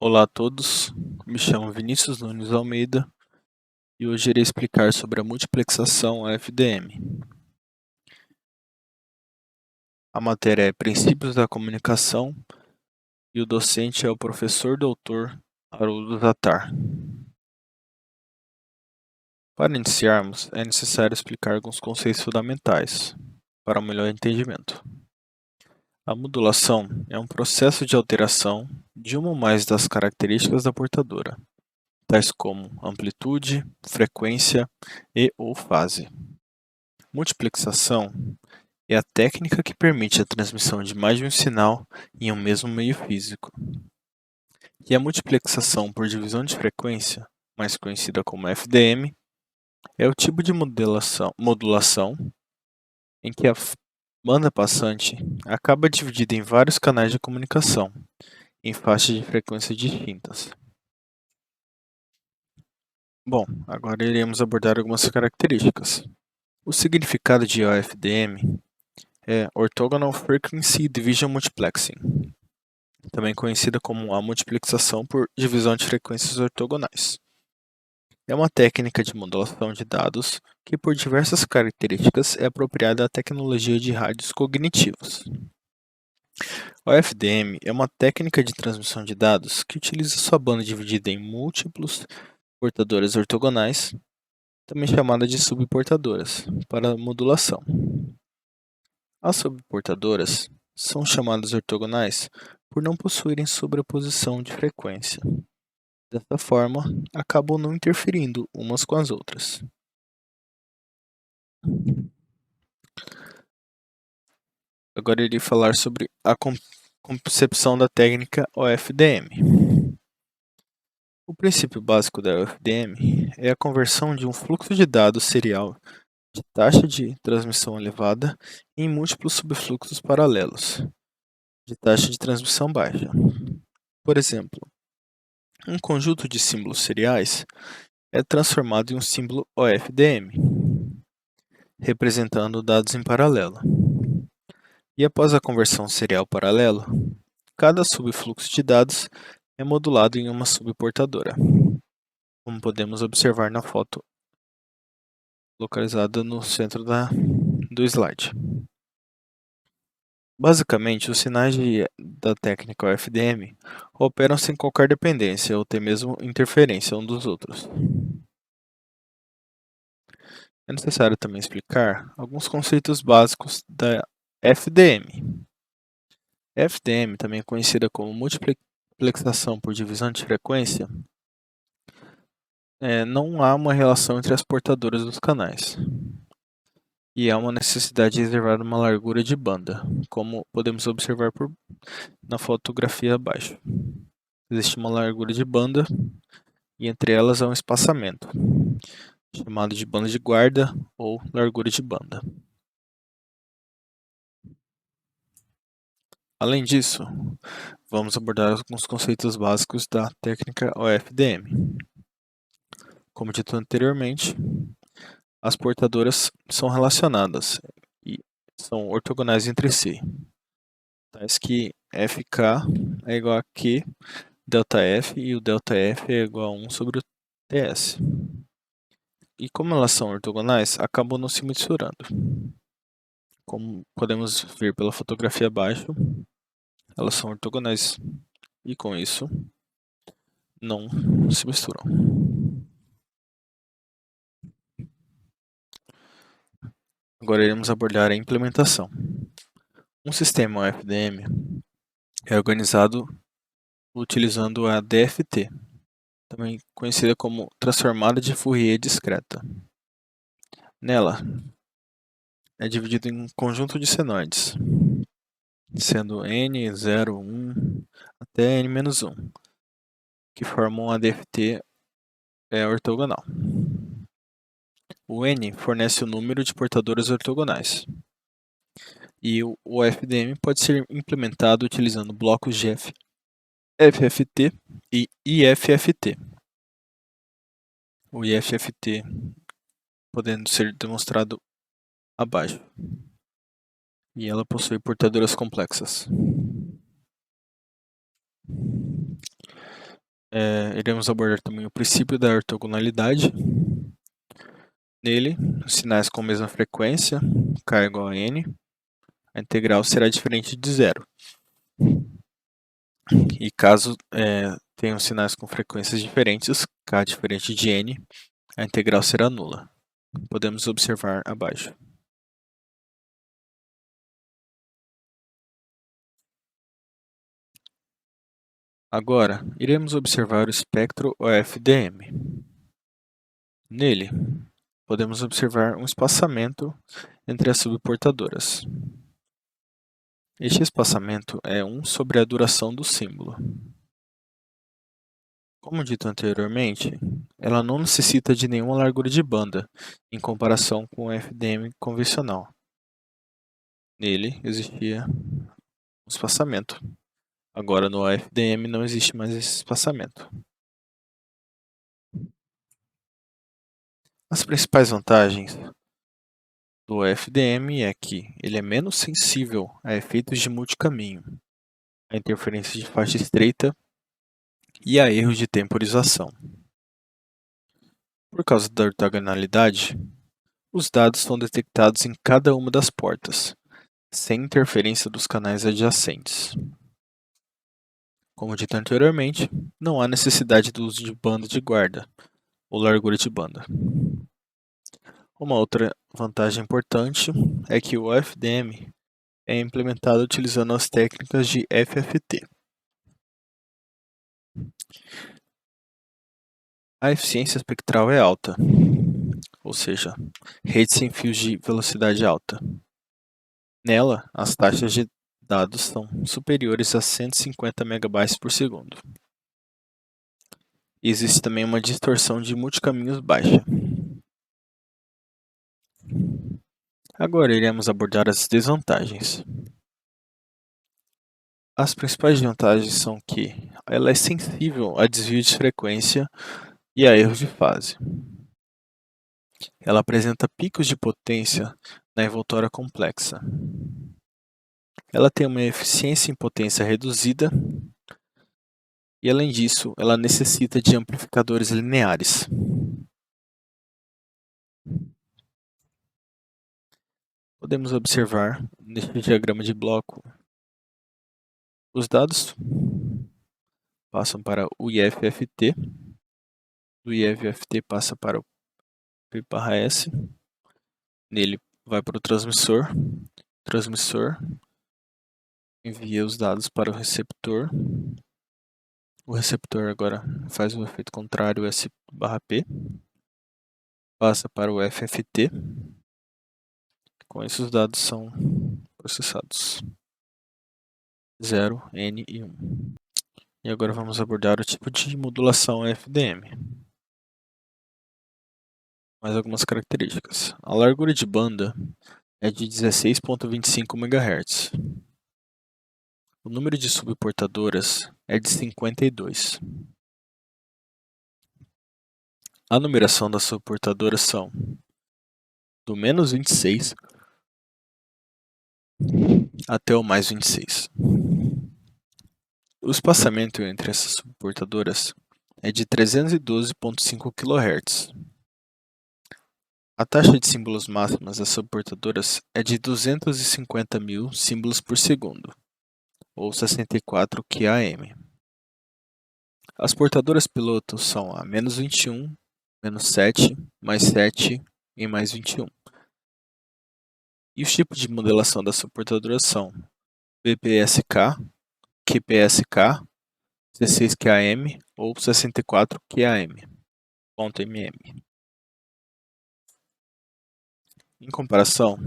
Olá a todos, me chamo Vinícius Nunes Almeida e hoje irei explicar sobre a multiplexação FDM. A matéria é Princípios da Comunicação e o docente é o professor doutor Haroldo Zattar. Para iniciarmos, é necessário explicar alguns conceitos fundamentais para um melhor entendimento. A modulação é um processo de alteração de uma ou mais das características da portadora, tais como amplitude, frequência e ou fase. Multiplexação é a técnica que permite a transmissão de mais de um sinal em um mesmo meio físico. E a multiplexação por divisão de frequência, mais conhecida como FDM, é o tipo de modulação em que a banda passante acaba dividida em vários canais de comunicação, em faixas de frequência distintas. Bom, agora iremos abordar algumas características. O significado de OFDM é Orthogonal Frequency Division Multiplexing, também conhecida como a multiplexação por divisão de frequências ortogonais. É uma técnica de modulação de dados que, por diversas características, é apropriada à tecnologia de rádios cognitivos. O FDM é uma técnica de transmissão de dados que utiliza sua banda dividida em múltiplos portadoras ortogonais, também chamada de subportadoras, para modulação. As subportadoras são chamadas ortogonais por não possuírem sobreposição de frequência. Dessa forma, acabam não interferindo umas com as outras. Agora irei falar sobre a concepção da técnica OFDM. O princípio básico da OFDM é a conversão de um fluxo de dados serial de taxa de transmissão elevada em múltiplos subfluxos paralelos, de taxa de transmissão baixa. Por exemplo, um conjunto de símbolos seriais é transformado em um símbolo OFDM, representando dados em paralelo. E após a conversão serial paralelo, cada subfluxo de dados é modulado em uma subportadora, como podemos observar na foto localizada no centro do slide. Basicamente, os sinais da técnica OFDM operam sem qualquer dependência ou até mesmo interferência um dos outros. É necessário também explicar alguns conceitos básicos da FDM. FDM, também conhecida como multiplexação por divisão de frequência, não há uma relação entre as portadoras dos canais. E há uma necessidade de reservar uma largura de banda, como podemos observar na fotografia abaixo. Existe uma largura de banda e entre elas há um espaçamento, chamado de banda de guarda ou largura de banda. Além disso, vamos abordar alguns conceitos básicos da técnica OFDM. Como dito anteriormente, as portadoras são relacionadas e são ortogonais entre si, tais que FK é igual a Q ΔF e o ΔF é igual a 1 sobre o TS. E como elas são ortogonais, acabam não se misturando. Como podemos ver pela fotografia abaixo, elas são ortogonais e com isso não se misturam. Agora iremos abordar a implementação. Um sistema OFDM é organizado utilizando a DFT, também conhecida como transformada de Fourier discreta. Nela, é dividido em um conjunto de senoides, sendo n, 0, 1 até n-1, que formam a DFT ortogonal. O n fornece o número de portadoras ortogonais. E o FDM pode ser implementado utilizando blocos de FFT e IFFT. O IFFT podendo ser demonstrado abaixo. E ela possui portadoras complexas. Iremos abordar também o princípio da ortogonalidade. Nele, os sinais com a mesma frequência, k igual a n, a integral será diferente de zero. E caso tenham sinais com frequências diferentes, k diferente de n, a integral será nula. Podemos observar abaixo. Agora, iremos observar o espectro OFDM. Nele, podemos observar um espaçamento entre as subportadoras. Este espaçamento é 1 sobre a duração do símbolo. Como dito anteriormente, ela não necessita de nenhuma largura de banda, em comparação com o FDM convencional. Nele existia um espaçamento. Agora no FDM não existe mais esse espaçamento. As principais vantagens do FDM é que ele é menos sensível a efeitos de multicaminho, a interferência de faixa estreita e a erros de temporização. Por causa da ortogonalidade, os dados são detectados em cada uma das portas, sem interferência dos canais adjacentes. Como dito anteriormente, não há necessidade do uso de banda de guarda, ou largura de banda. Uma outra vantagem importante é que o FDM é implementado utilizando as técnicas de FFT. A eficiência espectral é alta, ou seja, rede sem fios de velocidade alta. Nela, as taxas de dados são superiores a 150 MB por segundo. Existe também uma distorção de multicaminhos baixa. Agora iremos abordar as desvantagens. As principais vantagens são que ela é sensível a desvio de frequência e a erros de fase. Ela apresenta picos de potência na envoltória complexa. Ela tem uma eficiência em potência reduzida e, além disso, ela necessita de amplificadores lineares. Podemos observar neste diagrama de bloco os dados passam para o IFFT, do IFFT passa para o P/S, nele vai para o transmissor envia os dados para o receptor agora faz o efeito contrário S/P, passa para o FFT, com isso os dados são processados 0, N e 1. E agora vamos abordar o tipo de modulação FDM. Mais algumas características. A largura de banda é de 16.25 MHz. O número de subportadoras é de 52. A numeração das subportadoras são do menos 26 até o mais 26. O espaçamento entre essas subportadoras é de 312.5 kHz. A taxa de símbolos máximas das subportadoras é de 250.000 símbolos por segundo, ou 64 QAM. As portadoras piloto são a menos 21, menos 7, mais 7 e mais 21. E os tipos de modelação das subportadoras são BPSK, QPSK, 16 QAM ou 64 QAM, .mm. Em comparação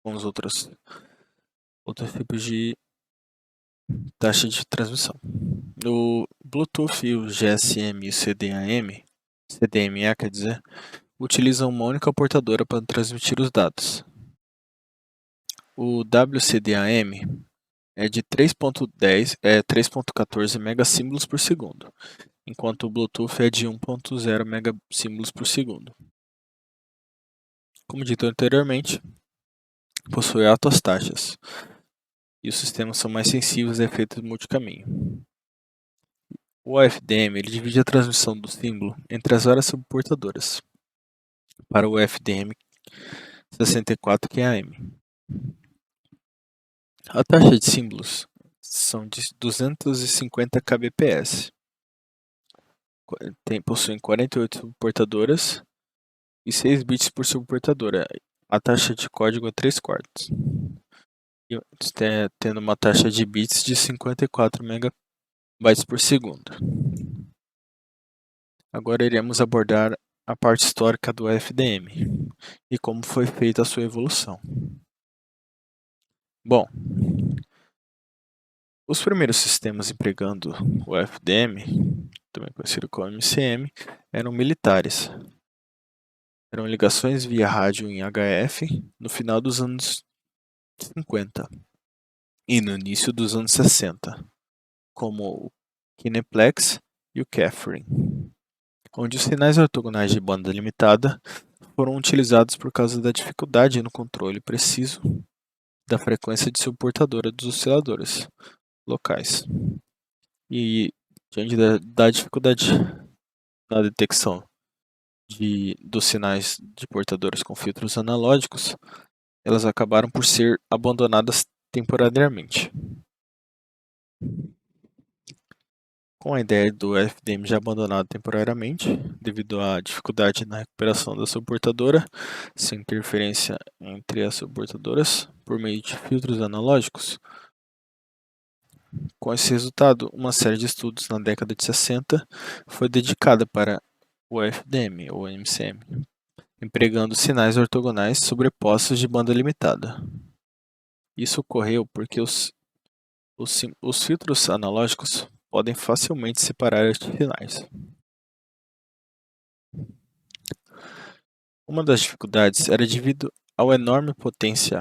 com os outros tipos de taxa de transmissão. O Bluetooth e o GSM e o CDMA quer dizer, utilizam uma única portadora para transmitir os dados. O WCDAM é de 3.14 megassímbolos por segundo, enquanto o Bluetooth é de 1.0 megassímbolos por segundo. Como dito anteriormente, possui altas taxas e os sistemas são mais sensíveis a efeitos multicaminho. O OFDM ele divide a transmissão do símbolo entre as várias subportadoras para o FDM 64QAM. A taxa de símbolos são de 250 kbps. Possuem 48 subportadoras e 6 bits por subportadora. A taxa de código é 3/4. E tendo uma taxa de bits de 54 megabytes por segundo. Agora iremos abordar a parte histórica do FDM e como foi feita a sua evolução. Bom, os primeiros sistemas empregando o FDM, também conhecido como MCM, eram militares. Eram ligações via rádio em HF no final dos anos 50 e no início dos anos 60, como o Kineplex e o Catherine, onde os sinais ortogonais de banda limitada foram utilizados por causa da dificuldade no controle preciso da frequência de subportadora dos osciladores locais. E diante da dificuldade na detecção dos sinais de portadores com filtros analógicos, elas acabaram por ser abandonadas temporariamente. Com a ideia do FDM já abandonado temporariamente, devido à dificuldade na recuperação da subportadora, sem interferência entre as subportadoras, por meio de filtros analógicos. Com esse resultado, uma série de estudos na década de 60 foi dedicada para o FDM, ou MCM, empregando sinais ortogonais sobrepostos de banda limitada. Isso ocorreu porque os filtros analógicos podem facilmente separar estes sinais. Uma das dificuldades era devido à enorme potência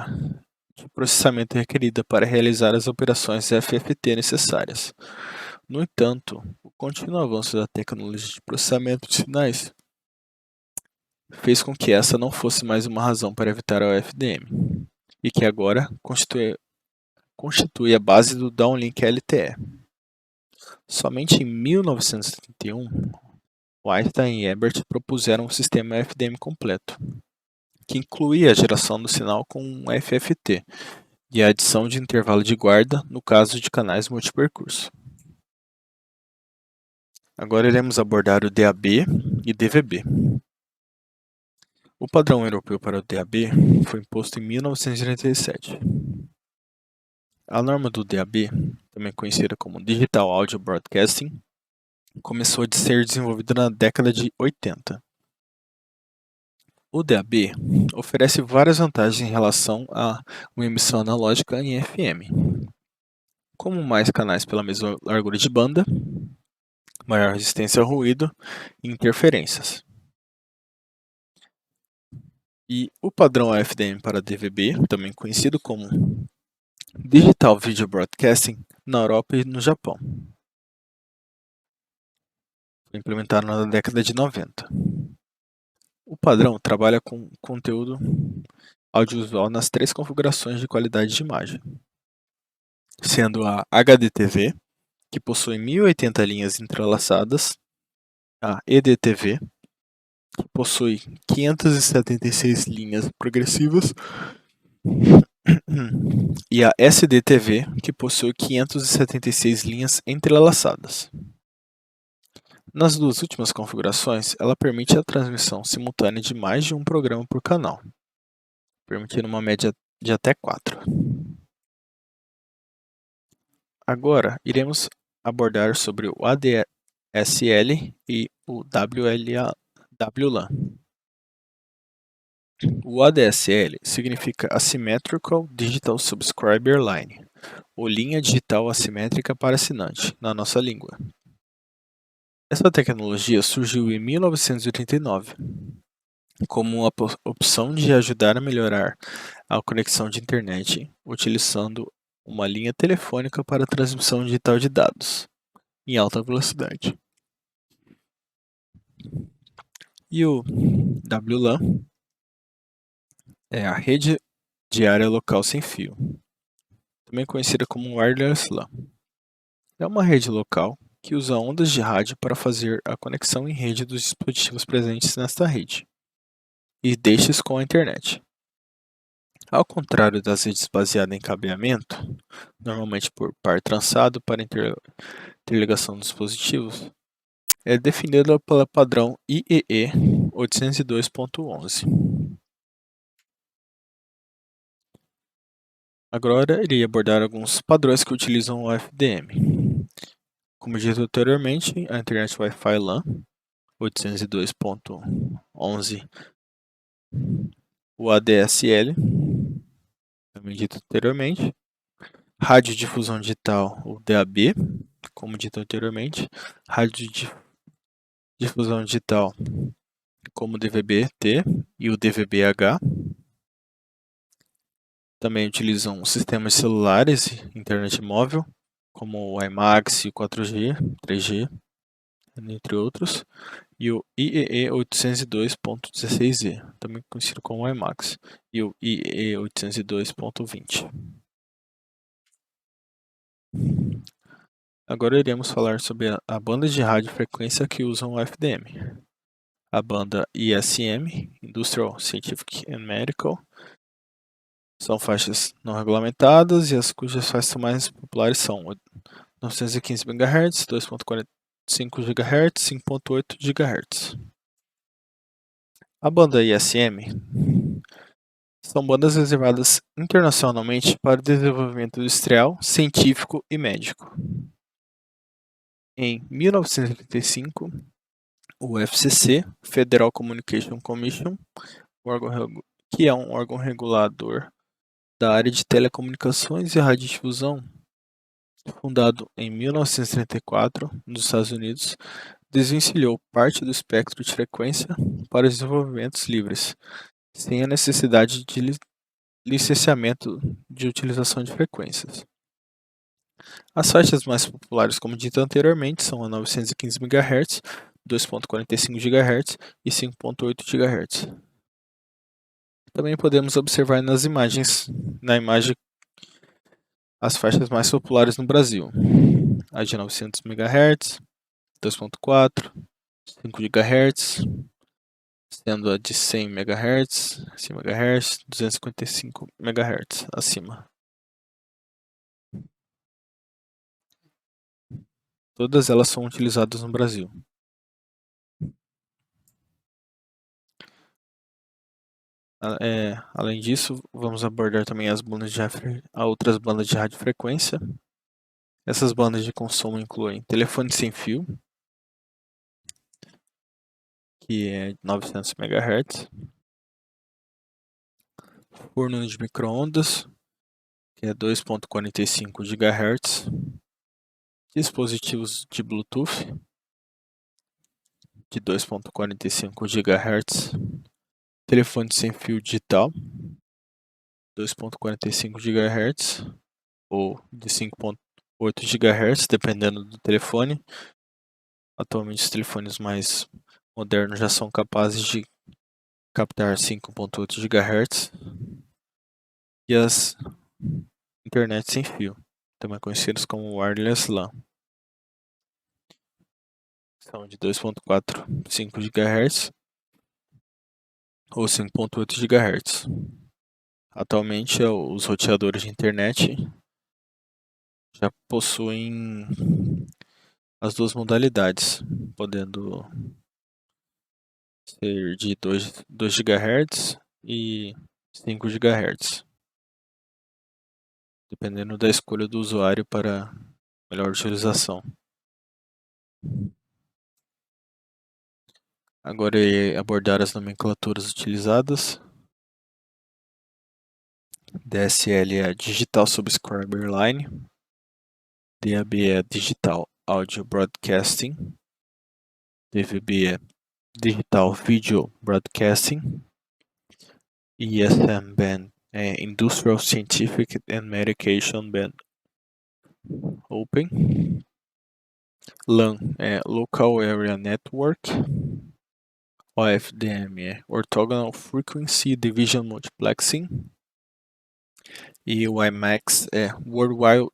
de processamento requerida para realizar as operações FFT necessárias. No entanto, o contínuo avanço da tecnologia de processamento de sinais fez com que essa não fosse mais uma razão para evitar o FDM, e que agora constitui a base do downlink LTE. Somente em 1971, Einstein e Ebert propuseram um sistema FDM completo, que incluía a geração do sinal com um FFT e a adição de intervalo de guarda no caso de canais multipercurso. Agora iremos abordar o DAB e DVB. O padrão europeu para o DAB foi imposto em 1987. A norma do DAB, também conhecida como Digital Audio Broadcasting, começou a ser desenvolvida na década de 80. O DAB oferece várias vantagens em relação a uma emissão analógica em FM, como mais canais pela mesma largura de banda, maior resistência ao ruído e interferências. E o padrão FDM para DVB, também conhecido como Digital Video Broadcasting, na Europa e no Japão. Foi implementado na década de 90. O padrão trabalha com conteúdo audiovisual nas 3 configurações de qualidade de imagem, sendo a HDTV, que possui 1080 linhas entrelaçadas, a EDTV, que possui 576 linhas progressivas, e a SDTV, que possui 576 linhas entrelaçadas. Nas duas últimas configurações, ela permite a transmissão simultânea de mais de um programa por canal, permitindo uma média de até 4. Agora, iremos abordar sobre o ADSL e o WLAN. O ADSL significa Asymmetrical Digital Subscriber Line, ou linha digital assimétrica para assinante, na nossa língua. Essa tecnologia surgiu em 1989 como uma opção de ajudar a melhorar a conexão de internet, utilizando uma linha telefônica para transmissão digital de dados em alta velocidade. E o WLAN é a rede de área local sem fio, também conhecida como Wireless LAN. É uma rede local que usa ondas de rádio para fazer a conexão em rede dos dispositivos presentes nesta rede e deixes com a internet. Ao contrário das redes baseadas em cabeamento, normalmente por par trançado para interligação dos dispositivos, é definida pelo padrão IEEE 802.11. Agora irei abordar alguns padrões que utilizam o FDM. Como dito anteriormente, a Internet Wi-Fi LAN 802.11, o ADSL, também dito anteriormente, radiodifusão digital, o DAB, como dito anteriormente, radiodifusão digital, como o DVB-T e o DVB-H. Também utilizam sistemas celulares e internet móvel, como o WiMAX, 4G, 3G, entre outros, e o IEE 802.16e, também conhecido como WiMAX, e o IEE 802.20. Agora iremos falar sobre a banda de radiofrequência que usam o FDM. A banda ISM, Industrial, Scientific and Medical, são faixas não regulamentadas e as cujas faixas mais populares são 915 MHz, 2.45 GHz, 5.8 GHz. A banda ISM são bandas reservadas internacionalmente para o desenvolvimento industrial, científico e médico. Em 1985, o FCC, Federal Communication Commission, que é um órgão regulador da área de telecomunicações e radiodifusão, fundado em 1934 nos Estados Unidos, desvencilhou parte do espectro de frequência para desenvolvimentos livres, sem a necessidade de licenciamento de utilização de frequências. As faixas mais populares, como dito anteriormente, são a 915 MHz, 2.45 GHz e 5.8 GHz. Também podemos observar na imagem as faixas mais populares no Brasil. A de 900 MHz, 2.4, 5 GHz, sendo a de 100 MHz, 100 MHz, 255 MHz acima. Todas elas são utilizadas no Brasil. Além disso, vamos abordar também as outras bandas de radiofrequência. Essas bandas de consumo incluem telefone sem fio, que é 900 MHz, forno de micro-ondas, que é 2.45 GHz, dispositivos de Bluetooth, de 2.45 GHz, telefone sem fio digital, 2.45 GHz, ou de 5.8 GHz, dependendo do telefone. Atualmente os telefones mais modernos já são capazes de captar 5.8 GHz. E as internet sem fio, também conhecidas como wireless LAN, são de 2.45 GHz ou 5.8 GHz. Atualmente os roteadores de internet já possuem as duas modalidades, podendo ser de 2 GHz e 5 GHz, dependendo da escolha do usuário para melhor utilização. Agora é abordar as nomenclaturas utilizadas. DSL é Digital Subscriber Line, DAB é Digital Audio Broadcasting, DVB é Digital Video Broadcasting, ISM Band é Industrial Scientific and Medication Band Open, LAN é Local Area Network, OFDM é Orthogonal Frequency Division Multiplexing, e o WiMAX é Worldwide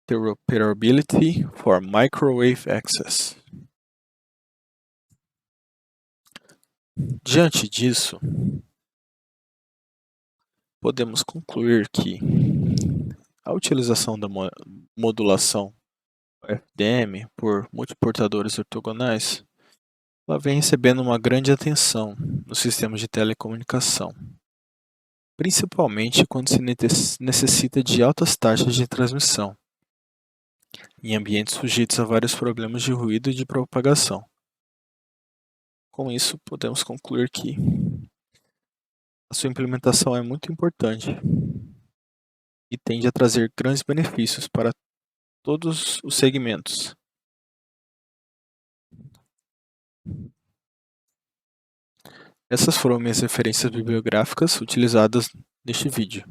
interoperability for microwave access. Diante disso, podemos concluir que a utilização da modulação FDM por multiportadores ortogonais ela vem recebendo uma grande atenção nos sistemas de telecomunicação, principalmente quando se necessita de altas taxas de transmissão, em ambientes sujeitos a vários problemas de ruído e de propagação. Com isso, podemos concluir que a sua implementação é muito importante e tende a trazer grandes benefícios para todos os segmentos. Essas foram minhas referências bibliográficas utilizadas neste vídeo.